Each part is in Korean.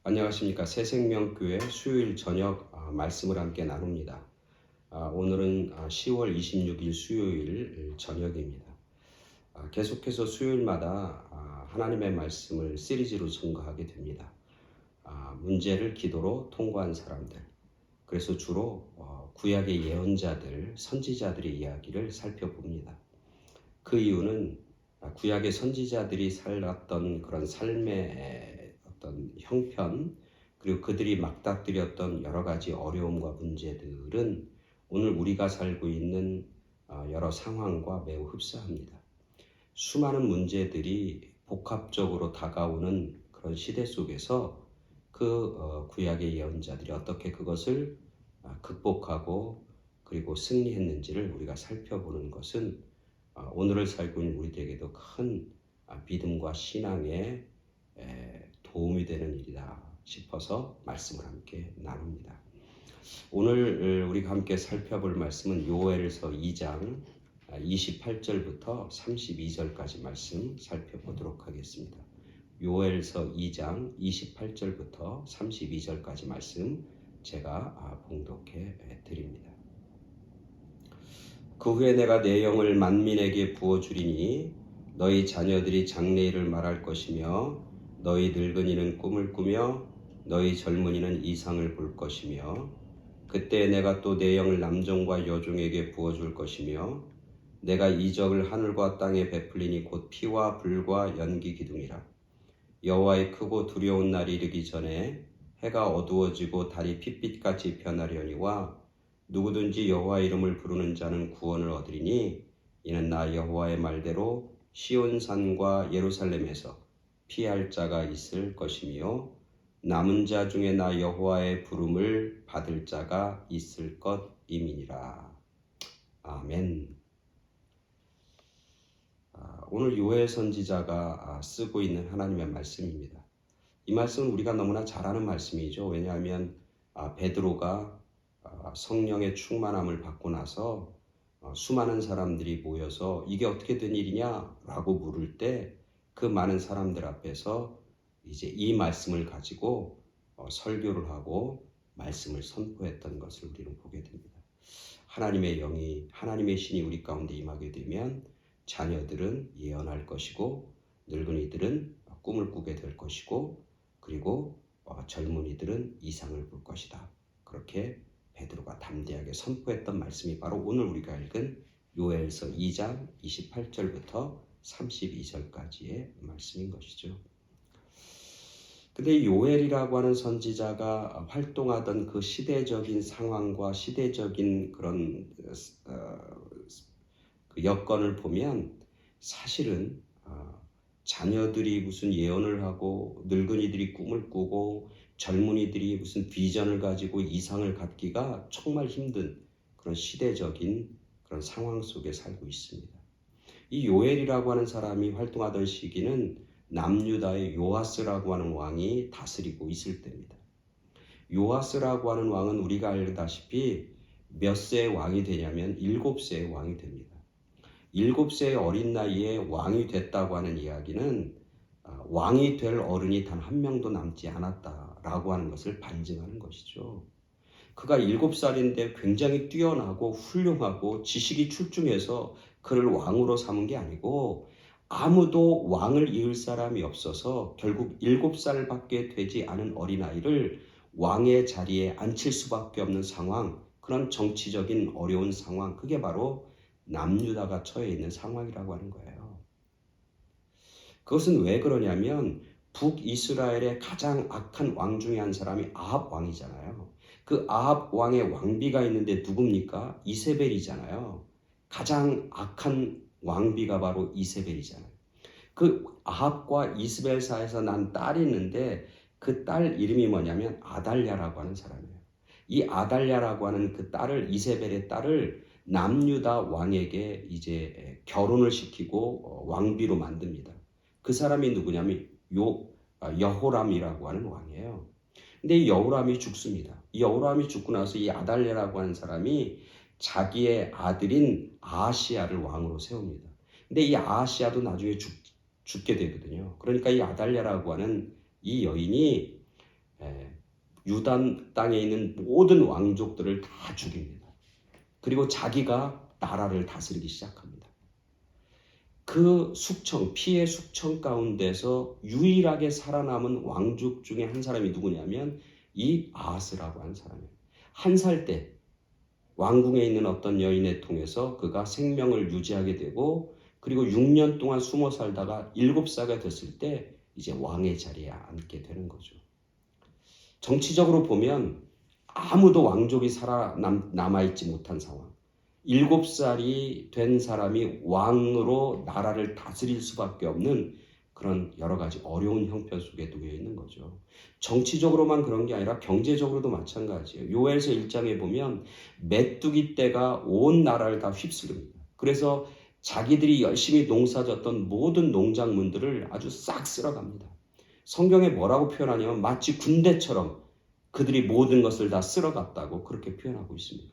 안녕하십니까. 새생명교회 수요일 저녁 말씀을 함께 나눕니다. 오늘은 10월 26일 수요일 저녁입니다. 계속해서 수요일마다 하나님의 말씀을 시리즈로 증거하게 됩니다. 문제를 기도로 통과한 사람들, 그래서 주로 구약의 예언자들, 선지자들의 이야기를 살펴봅니다. 그 이유는 구약의 선지자들이 살았던 그런 삶의 어떤 형편, 그리고 그들이 맞닥뜨렸던 여러 가지 어려움과 문제들은 오늘 우리가 살고 있는 여러 상황과 매우 흡사합니다. 수많은 문제들이 복합적으로 다가오는 그런 시대 속에서 그 구약의 예언자들이 어떻게 그것을 극복하고 그리고 승리했는지를 우리가 살펴보는 것은 오늘을 살고 있는 우리들에게도 큰 믿음과 신앙의 도움이 되는 일이다 싶어서 말씀을 함께 나눕니다. 오늘 우리가 함께 살펴볼 말씀은 요엘서 2장 28절부터 32절까지 말씀 살펴보도록 하겠습니다. 요엘서 2장 28절부터 32절까지 말씀 제가 봉독해 드립니다. 그 후에 내가 내 영을 만민에게 부어주리니 너희 자녀들이 장래일을 말할 것이며 너희 늙은이는 꿈을 꾸며 너희 젊은이는 이상을 볼 것이며 그때 내가 또 내 영을 남종과 여종에게 부어줄 것이며 내가 이적을 하늘과 땅에 베풀리니 곧 피와 불과 연기 기둥이라. 여호와의 크고 두려운 날이 이르기 전에 해가 어두워지고 달이 핏빛같이 변하려니와 누구든지 여호와 이름을 부르는 자는 구원을 얻으리니 이는 나 여호와의 말대로 시온산과 예루살렘에서 피할 자가 있을 것이며 남은 자 중에 나 여호와의 부름을 받을 자가 있을 것임이니라. 아멘. 오늘 요엘 선지자가 쓰고 있는 하나님의 말씀입니다. 이 말씀은 우리가 너무나 잘 아는 말씀이죠. 왜냐하면 베드로가 성령의 충만함을 받고 나서 수많은 사람들이 모여서 이게 어떻게 된 일이냐라고 물을 때 그 많은 사람들 앞에서 이제 이 말씀을 가지고 설교를 하고 말씀을 선포했던 것을 우리는 보게 됩니다. 하나님의 영이, 하나님의 신이 우리 가운데 임하게 되면 자녀들은 예언할 것이고 늙은이들은 꿈을 꾸게 될 것이고 그리고 젊은이들은 이상을 볼 것이다. 그렇게 베드로가 담대하게 선포했던 말씀이 바로 오늘 우리가 읽은 요엘서 2장 28절부터 32절까지의 말씀인 것이죠. 근데 요엘이라고 하는 선지자가 활동하던 그 시대적인 상황과 시대적인 그런 그 여건을 보면 사실은 자녀들이 무슨 예언을 하고 늙은이들이 꿈을 꾸고 젊은이들이 무슨 비전을 가지고 이상을 갖기가 정말 힘든 그런 시대적인 그런 상황 속에 살고 있습니다. 이 요엘이라고 하는 사람이 활동하던 시기는 남유다의 요아스라고 하는 왕이 다스리고 있을 때입니다. 요아스라고 하는 왕은 우리가 알다시피 몇 세의 왕이 되냐면 7세의 왕이 됩니다. 7세의 어린 나이에 왕이 됐다고 하는 이야기는 왕이 될 어른이 단 한 명도 남지 않았다라고 하는 것을 반증하는 것이죠. 그가 7살인데 굉장히 뛰어나고 훌륭하고 지식이 출중해서 그를 왕으로 삼은 게 아니고 아무도 왕을 이을 사람이 없어서 결국 7살밖에 되지 않은 어린아이를 왕의 자리에 앉힐 수밖에 없는 상황, 그런 정치적인 어려운 상황, 그게 바로 남유다가 처해 있는 상황이라고 하는 거예요. 그것은 왜 그러냐면 북이스라엘의 가장 악한 왕 중에 한 사람이 아합 왕이잖아요. 그 아합 왕의 왕비가 있는데 누굽니까? 이세벨이잖아요. 가장 악한 왕비가 바로 이세벨이잖아요. 그 아합과 이스벨 사이에서 난 딸이 있는데 그 딸 이름이 뭐냐면 아달랴라고 하는 사람이에요. 이 아달랴라고 하는 그 딸을, 이세벨의 딸을 남유다 왕에게 이제 결혼을 시키고 왕비로 만듭니다. 그 사람이 누구냐면 여호람이라고 하는 왕이에요. 근데 이 여호람이 죽습니다. 이 여호람이 죽고 나서 이 아달랴라고 하는 사람이 자기의 아들인 아하시야를 왕으로 세웁니다. 근데 이 아하시야도 나중에 죽게 되거든요. 그러니까 이 아달랴라고 하는 이 여인이 유다 땅에 있는 모든 왕족들을 다 죽입니다. 그리고 자기가 나라를 다스리기 시작합니다. 그 숙청, 피해 숙청 가운데서 유일하게 살아남은 왕족 중에 한 사람이 누구냐면 이 아하스라고 하는 사람이에요. 한 살 때 왕궁에 있는 어떤 여인을 통해서 그가 생명을 유지하게 되고, 그리고 6년 동안 숨어 살다가 7살가 됐을 때 이제 왕의 자리에 앉게 되는 거죠. 정치적으로 보면 아무도 왕족이 남아있지 못한 상황. 7살이 된 사람이 왕으로 나라를 다스릴 수밖에 없는 그런 여러 가지 어려운 형편 속에 놓여 있는 거죠. 정치적으로만 그런 게 아니라 경제적으로도 마찬가지예요. 요엘서 1장에 보면 메뚜기 떼가 온 나라를 다 휩쓸립니다. 그래서 자기들이 열심히 농사졌던 모든 농작물들을 아주 싹 쓸어갑니다. 성경에 뭐라고 표현하냐면 마치 군대처럼 그들이 모든 것을 다 쓸어갔다고 그렇게 표현하고 있습니다.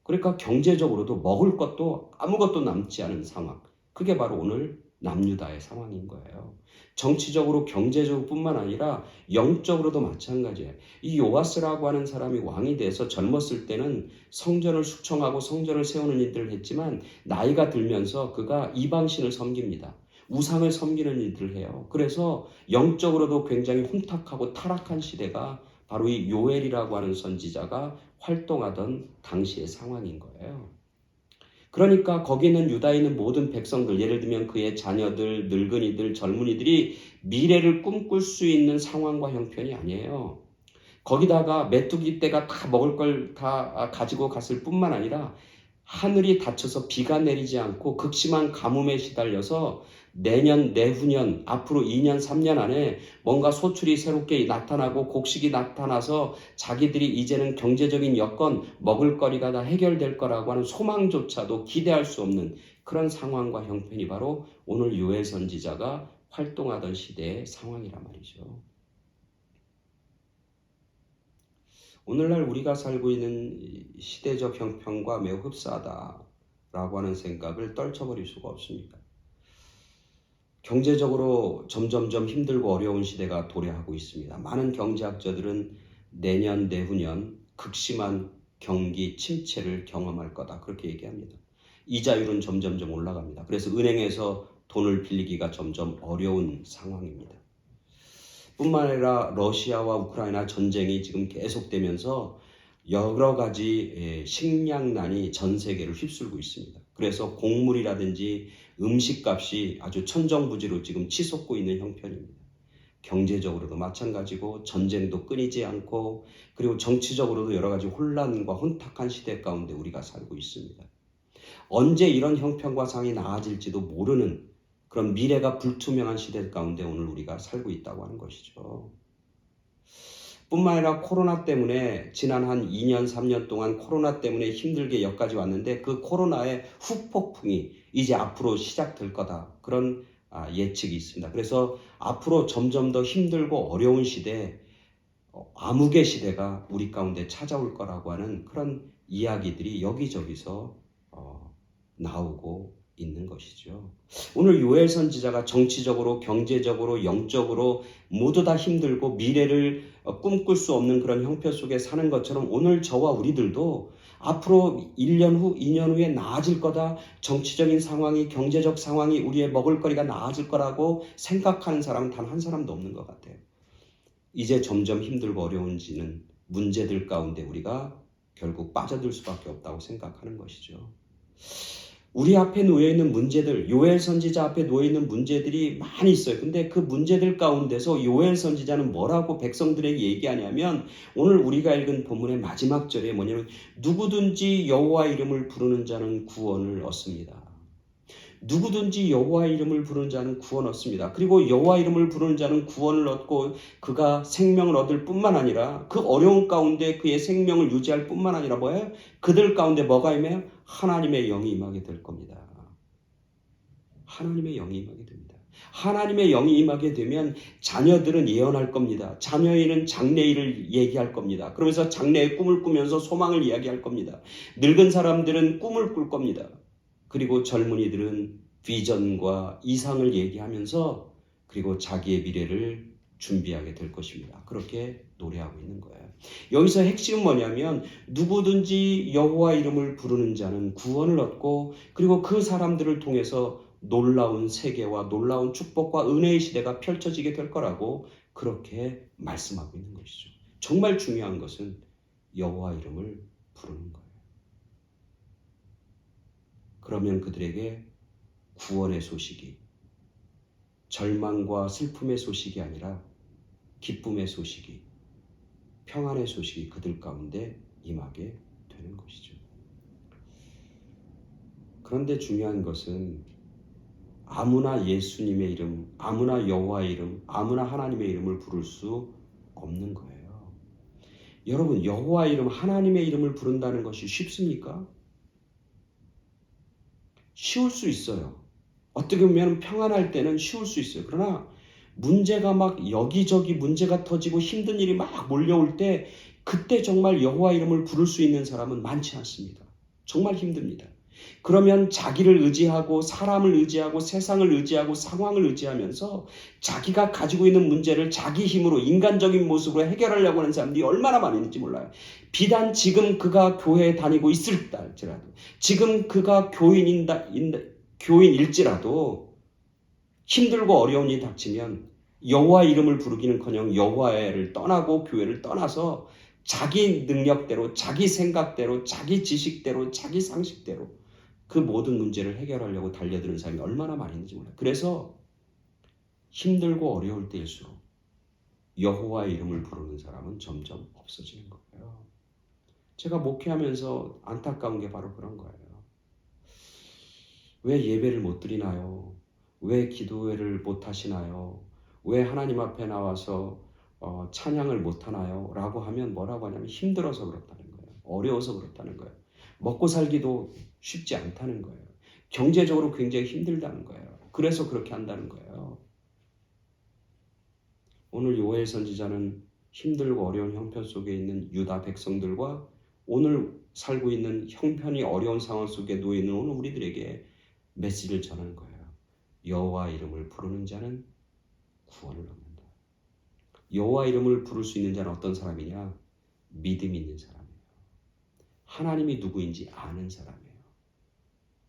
그러니까 경제적으로도 먹을 것도 아무것도 남지 않은 상황. 그게 바로 오늘 남유다의 상황인 거예요. 정치적으로 경제적으로 뿐만 아니라 영적으로도 마찬가지예요. 이 요아스라고 하는 사람이 왕이 돼서 젊었을 때는 성전을 숙청하고 성전을 세우는 일들을 했지만 나이가 들면서 그가 이방신을 섬깁니다. 우상을 섬기는 일들을 해요. 그래서 영적으로도 굉장히 혼탁하고 타락한 시대가 바로 이 요엘이라고 하는 선지자가 활동하던 당시의 상황인 거예요. 그러니까 거기 있는 유다에 있는 모든 백성들, 예를 들면 그의 자녀들, 늙은이들, 젊은이들이 미래를 꿈꿀 수 있는 상황과 형편이 아니에요. 거기다가 메뚜기 떼가 다 먹을 걸 다 가지고 갔을 뿐만 아니라 하늘이 닫혀서 비가 내리지 않고 극심한 가뭄에 시달려서 내년, 내후년, 앞으로 2년, 3년 안에 뭔가 소출이 새롭게 나타나고 곡식이 나타나서 자기들이 이제는 경제적인 여건, 먹을거리가 다 해결될 거라고 하는 소망조차도 기대할 수 없는 그런 상황과 형편이 바로 오늘 요엘 선지자가 활동하던 시대의 상황이란 말이죠. 오늘날 우리가 살고 있는 시대적 형편과 매우 흡사하다라고 하는 생각을 떨쳐버릴 수가 없습니다. 경제적으로 점점점 힘들고 어려운 시대가 도래하고 있습니다. 많은 경제학자들은 내년, 내후년 극심한 경기 침체를 경험할 거다. 그렇게 얘기합니다. 이자율은 점점점 올라갑니다. 그래서 은행에서 돈을 빌리기가 점점 어려운 상황입니다. 뿐만 아니라 러시아와 우크라이나 전쟁이 지금 계속되면서 여러 가지 식량난이 전 세계를 휩쓸고 있습니다. 그래서 곡물이라든지 음식값이 아주 천정부지로 지금 치솟고 있는 형편입니다. 경제적으로도 마찬가지고 전쟁도 끊이지 않고, 그리고 정치적으로도 여러 가지 혼란과 혼탁한 시대 가운데 우리가 살고 있습니다. 언제 이런 형편과 상이 나아질지도 모르는 그런 미래가 불투명한 시대 가운데 오늘 우리가 살고 있다고 하는 것이죠. 뿐만 아니라 코로나 때문에 지난 한 2년, 3년 동안 코로나 때문에 힘들게 여기까지 왔는데 그 코로나의 후폭풍이 이제 앞으로 시작될 거다. 그런 예측이 있습니다. 그래서 앞으로 점점 더 힘들고 어려운 시대, 암흑의 시대가 우리 가운데 찾아올 거라고 하는 그런 이야기들이 여기저기서 나오고 있는 것이죠. 오늘 요엘 선지자가 정치적으로, 경제적으로, 영적으로 모두 다 힘들고 미래를 꿈꿀 수 없는 그런 형편 속에 사는 것처럼 오늘 저와 우리들도 앞으로 1년 후, 2년 후에 나아질 거다. 정치적인 상황이, 경제적 상황이, 우리의 먹을거리가 나아질 거라고 생각하는 사람은 단 한 사람도 없는 것 같아요. 이제 점점 힘들고 어려운지는 문제들 가운데 우리가 결국 빠져들 수밖에 없다고 생각하는 것이죠. 우리 앞에 놓여있는 문제들, 요엘 선지자 앞에 놓여있는 문제들이 많이 있어요. 근데 그 문제들 가운데서 요엘 선지자는 뭐라고 백성들에게 얘기하냐면, 오늘 우리가 읽은 본문의 마지막 절에 뭐냐면 누구든지 여호와 이름을 부르는 자는 구원을 얻습니다. 누구든지 여호와 이름을 부르는 자는 구원 얻습니다. 그리고 여호와 이름을 부르는 자는 구원을 얻고 그가 생명을 얻을 뿐만 아니라 그 어려운 가운데 그의 생명을 유지할 뿐만 아니라 뭐예요? 그들 가운데 뭐가 임해요? 하나님의 영이 임하게 될 겁니다. 하나님의 영이 임하게 됩니다. 하나님의 영이 임하게 되면 자녀들은 예언할 겁니다. 자녀에는 장래일을 얘기할 겁니다. 그러면서 장래의 꿈을 꾸면서 소망을 이야기할 겁니다. 늙은 사람들은 꿈을 꿀 겁니다. 그리고 젊은이들은 비전과 이상을 얘기하면서 그리고 자기의 미래를 준비하게 될 것입니다. 그렇게 노래하고 있는 거예요. 여기서 핵심은 뭐냐면 누구든지 여호와 이름을 부르는 자는 구원을 얻고 그리고 그 사람들을 통해서 놀라운 세계와 놀라운 축복과 은혜의 시대가 펼쳐지게 될 거라고 그렇게 말씀하고 있는 것이죠. 정말 중요한 것은 여호와 이름을 부르는 거예요. 그러면 그들에게 구원의 소식이 절망과 슬픔의 소식이 아니라 기쁨의 소식이, 평안의 소식이 그들 가운데 임하게 되는 것이죠. 그런데 중요한 것은 아무나 예수님의 이름, 아무나 여호와의 이름, 아무나 하나님의 이름을 부를 수 없는 거예요. 여러분, 여호와의 이름, 하나님의 이름을 부른다는 것이 쉽습니까? 쉬울 수 있어요. 어떻게 보면 평안할 때는 쉬울 수 있어요. 그러나 문제가 막 여기저기 문제가 터지고 힘든 일이 막 몰려올 때 그때 정말 여호와 이름을 부를 수 있는 사람은 많지 않습니다. 정말 힘듭니다. 그러면 자기를 의지하고 사람을 의지하고 세상을 의지하고 상황을 의지하면서 자기가 가지고 있는 문제를 자기 힘으로 인간적인 모습으로 해결하려고 하는 사람들이 얼마나 많은지 몰라요. 비단 지금 그가 교회에 다니고 있을 때 할지라도 지금 그가 교인일지라도 힘들고 어려운 일이 닥치면 여호와 이름을 부르기는커녕 여호와를 떠나고 교회를 떠나서 자기 능력대로 자기 생각대로 자기 지식대로 자기 상식대로 그 모든 문제를 해결하려고 달려드는 사람이 얼마나 많이 있는지 몰라요. 그래서 힘들고 어려울 때일수록 여호와의 이름을 부르는 사람은 점점 없어지는 거예요. 제가 목회하면서 안타까운 게 바로 그런 거예요. 왜 예배를 못 드리나요? 왜 기도회를 못 하시나요? 왜 하나님 앞에 나와서 찬양을 못 하나요? 라고 하면 뭐라고 하냐면 힘들어서 그렇다는 거예요. 어려워서 그렇다는 거예요. 먹고 살기도 쉽지 않다는 거예요. 경제적으로 굉장히 힘들다는 거예요. 그래서 그렇게 한다는 거예요. 오늘 요엘 선지자는 힘들고 어려운 형편 속에 있는 유다 백성들과 오늘 살고 있는 형편이 어려운 상황 속에 놓여 있는 오늘 우리들에게 메시지를 전하는 거예요. 여호와 이름을 부르는 자는 구원을 얻는다. 여호와 이름을 부를 수 있는 자는 어떤 사람이냐? 믿음이 있는 사람이에요. 하나님이 누구인지 아는 사람이에요.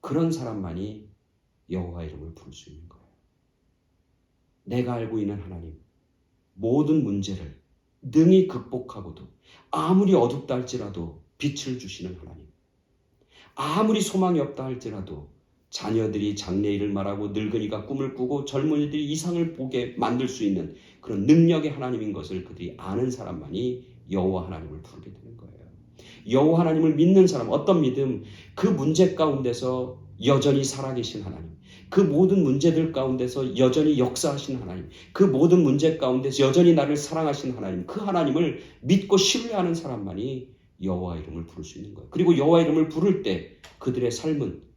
그런 사람만이 여호와 이름을 부를 수 있는 거예요. 내가 알고 있는 하나님, 모든 문제를 능히 극복하고도 아무리 어둡다 할지라도 빛을 주시는 하나님, 아무리 소망이 없다 할지라도 자녀들이 장래일을 말하고 늙은이가 꿈을 꾸고 젊은이들이 이상을 보게 만들 수 있는 그런 능력의 하나님인 것을 그들이 아는 사람만이 여호와 하나님을 부르게 되는 거예요. 여호와 하나님을 믿는 사람, 어떤 믿음? 그 문제 가운데서 여전히 살아계신 하나님, 그 모든 문제들 가운데서 여전히 역사하신 하나님, 그 모든 문제 가운데서 여전히 나를 사랑하신 하나님, 그 하나님을 믿고 신뢰하는 사람만이 여호와 이름을 부를 수 있는 거예요. 그리고 여호와 이름을 부를 때 그들의 삶은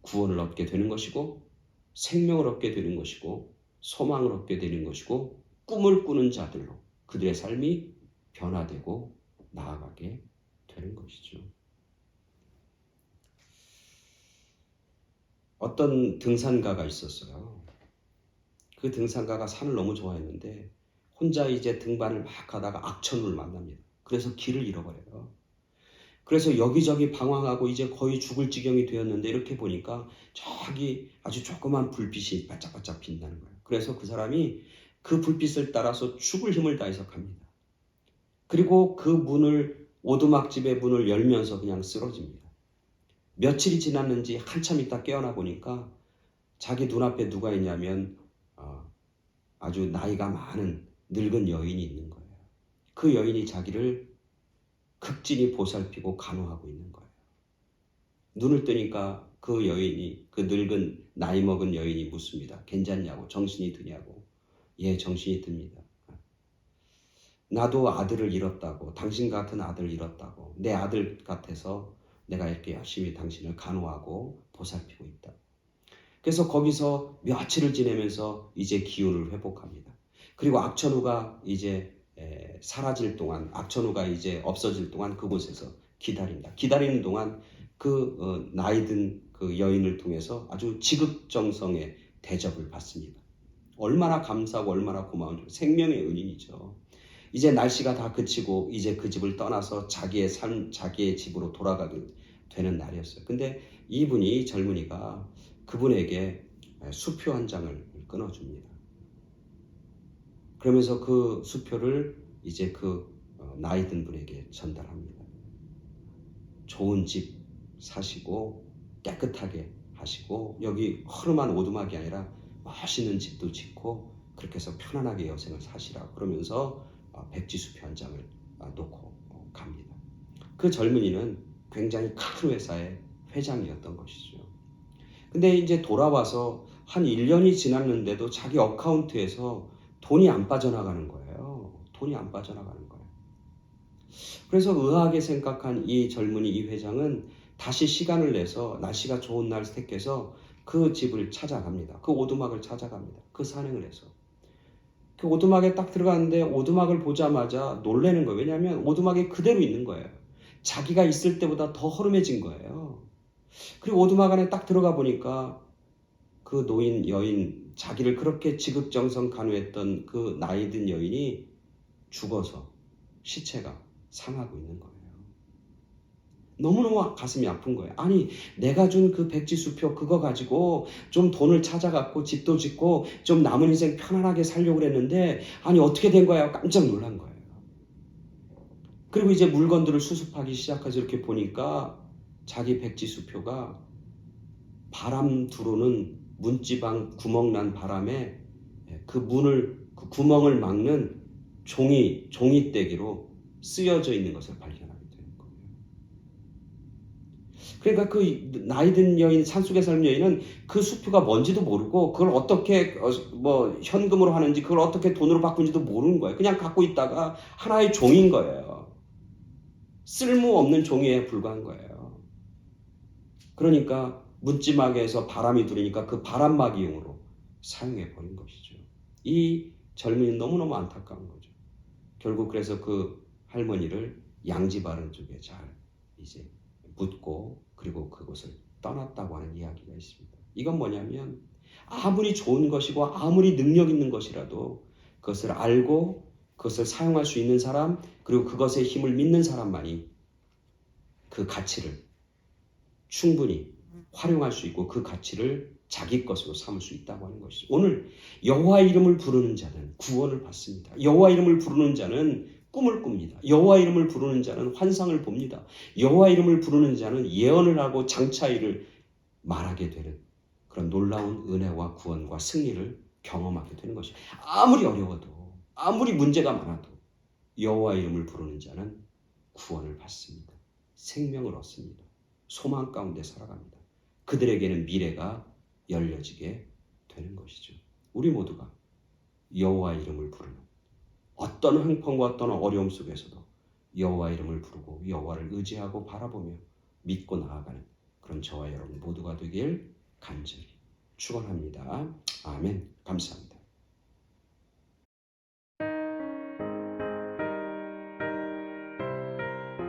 구원을 얻게 되는 것이고 생명을 얻게 되는 것이고 소망을 얻게 되는 것이고 꿈을 꾸는 자들로 그들의 삶이 변화되고 나아가게 되는 것이죠. 어떤 등산가가 있었어요. 그 등산가가 산을 너무 좋아했는데 혼자 이제 등반을 막 하다가 악천후를 만납니다. 그래서 길을 잃어버려요. 그래서 여기저기 방황하고 이제 거의 죽을 지경이 되었는데 이렇게 보니까 저기 아주 조그만 불빛이 반짝반짝 빛나는 거예요. 그래서 그 사람이 그 불빛을 따라서 죽을 힘을 다해서 갑니다. 그리고 그 문을, 오두막집의 문을 열면서 그냥 쓰러집니다. 며칠이 지났는지 한참 있다 깨어나 보니까 자기 눈앞에 누가 있냐면 아주 나이가 많은 늙은 여인이 있는 거예요. 그 여인이 자기를 극진히 보살피고 간호하고 있는 거예요. 눈을 뜨니까 그 여인이, 그 늙은 나이 먹은 여인이 묻습니다. 괜찮냐고, 정신이 드냐고. 예, 정신이 듭니다. 나도 아들을 잃었다고, 당신 같은 아들을 잃었다고, 내 아들 같아서 내가 이렇게 열심히 당신을 간호하고 보살피고 있다. 그래서 거기서 며칠을 지내면서 이제 기운을 회복합니다. 그리고 악천후가 이제 사라질 동안, 악천후가 이제 없어질 동안 그곳에서 기다립니다. 기다리는 동안 그 나이 든 그 여인을 통해서 아주 지극정성의 대접을 받습니다. 얼마나 감사하고 얼마나 고마운 줄. 생명의 은인이죠. 이제 날씨가 다 그치고 이제 그 집을 떠나서 자기의 삶, 자기의 집으로 돌아가게 되는 날이었어요. 근데 이분이, 젊은이가 그분에게 수표 한 장을 끊어줍니다. 그러면서 그 수표를 이제 그 나이 든 분에게 전달합니다. 좋은 집 사시고 깨끗하게 하시고 여기 허름한 오두막이 아니라 멋있는 집도 짓고 그렇게 해서 편안하게 여생을 사시라 그러면서 백지수표 한 장을 놓고 갑니다. 그 젊은이는 굉장히 큰 회사의 회장이었던 것이죠. 근데 이제 돌아와서 한 1년이 지났는데도 자기 어카운트에서 돈이 안 빠져나가는 거예요. 돈이 안 빠져나가는 거예요. 그래서 의아하게 생각한 이 젊은이, 이 회장은 다시 시간을 내서 날씨가 좋은 날 택해서 그 집을 찾아갑니다. 그 오두막을 찾아갑니다. 그 산행을 해서. 그 오두막에 딱 들어갔는데 오두막을 보자마자 놀라는 거예요. 왜냐하면 오두막이 그대로 있는 거예요. 자기가 있을 때보다 더 허름해진 거예요. 그리고 오두막 안에 딱 들어가 보니까 그 노인 여인, 자기를 그렇게 지극정성 간호했던 그 나이 든 여인이 죽어서 시체가 상하고 있는 거예요. 너무너무 가슴이 아픈 거예요. 아니, 내가 준 그 백지수표 그거 가지고 좀 돈을 찾아갖고 집도 짓고 좀 남은 인생 편안하게 살려고 그랬는데 아니 어떻게 된 거야? 깜짝 놀란 거예요. 그리고 이제 물건들을 수습하기 시작해서 이렇게 보니까 자기 백지수표가 바람 들어오는 문지방 구멍 난 바람에 그 문을, 그 구멍을 막는 종이떼기로 쓰여져 있는 것을 발견하게 되는 거예요. 그러니까 그 나이든 여인, 산속에 사는 여인은 그 수표가 뭔지도 모르고 그걸 어떻게 뭐 현금으로 하는지 그걸 어떻게 돈으로 바꾼지도 모르는 거예요. 그냥 갖고 있다가 하나의 종인 거예요. 쓸모없는 종이에 불과한 거예요. 그러니까 문지막에서 바람이 들으니까 그 바람막이용으로 사용해 버린 것이죠. 이 젊은이는 너무너무 안타까운 거죠. 결국 그래서 그 할머니를 양지바른 쪽에 잘 이제 묻고 그리고 그곳을 떠났다고 하는 이야기가 있습니다. 이건 뭐냐면 아무리 좋은 것이고 아무리 능력 있는 것이라도 그것을 알고 그것을 사용할 수 있는 사람 그리고 그것의 힘을 믿는 사람만이 그 가치를 충분히 활용할 수 있고 그 가치를 자기 것으로 삼을 수 있다고 하는 것이죠. 오늘 여호와의 이름을 부르는 자는 구원을 받습니다. 여호와의 이름을 부르는 자는 꿈을 꿉니다. 여호와의 이름을 부르는 자는 환상을 봅니다. 여호와의 이름을 부르는 자는 예언을 하고 장차일을 말하게 되는 그런 놀라운 은혜와 구원과 승리를 경험하게 되는 것이죠. 아무리 어려워도 아무리 문제가 많아도 여호와의 이름을 부르는 자는 구원을 받습니다. 생명을 얻습니다. 소망 가운데 살아갑니다. 그들에게는 미래가 열려지게 되는 것이죠. 우리 모두가 여호와의 이름을 부르는 어떤 형편과 어떤 어려움 속에서도 여호와의 이름을 부르고 여호와를 의지하고 바라보며 믿고 나아가는 그런 저와 여러분 모두가 되길 간절히 축원합니다. 아멘. 감사합니다.